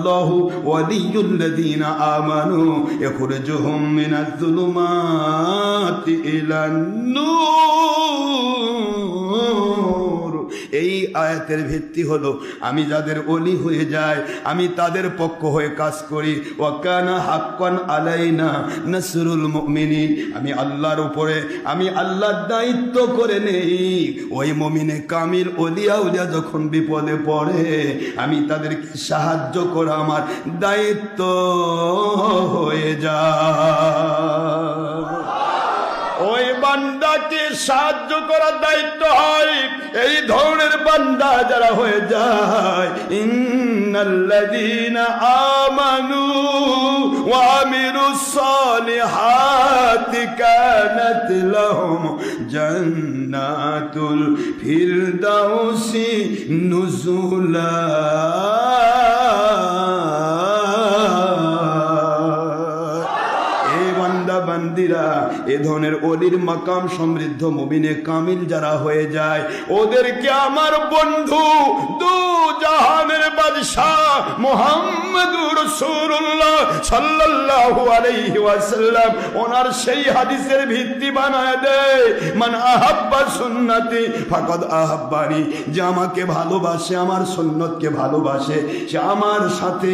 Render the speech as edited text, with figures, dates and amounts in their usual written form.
আল্লাহু ওয়ালিয়ুল্লাযীনা আমানু ইখরিজুহুম মিনাজ যুলুমাতি ইলান নূর। এই আয়াতের ভিত্তি হলো আমি যাদের ওলি হয়ে যায় আমি তাদের পক্ষ হয়ে কাজ করি। ওয়া কানা হাক্কান আলাইনা নাসরুল মুমিনিন, আমি আল্লাহর উপরে আমি আল্লাহর দায়িত্ব করে নেই ওই মুমিনে কামিল ওলিয়া উলিয়া যখন বিপদে পড়ে আমি তাদেরকে সাহায্য করা আমার দায়িত্ব হয়ে যায়। ওই বান্দাকে সাহায্য করার দায়িত্ব হয় এই ধরনের বান্দা যারা হয়ে যায়। ইন্নাল্লাযীনা আমানু ওয়া আমিলুস সালিহাতি কানাত লাহুম জান্নাতুল ফিরদাউসি নুজুলা। বান্দিরা এ ধরনের ওলির মাকাম সমৃদ্ধ মুমিনে কামিল যারা হয়ে যায় ওদেরকে আমার বন্ধু দু জাহানের বাদশাহ মুহাম্মদুর রাসূলুল্লাহ সাল্লাল্লাহু আলাইহি ওয়াসাল্লাম ওনার সেই হাদিসের ভিত্তি বানায় দেয়, মান আহাব্বা সুন্নতি ফাকাদ আহাব্বানি, যে আমাকে ভালোবাসে আমার সুন্নতকে ভালোবাসে সে আমার সাথে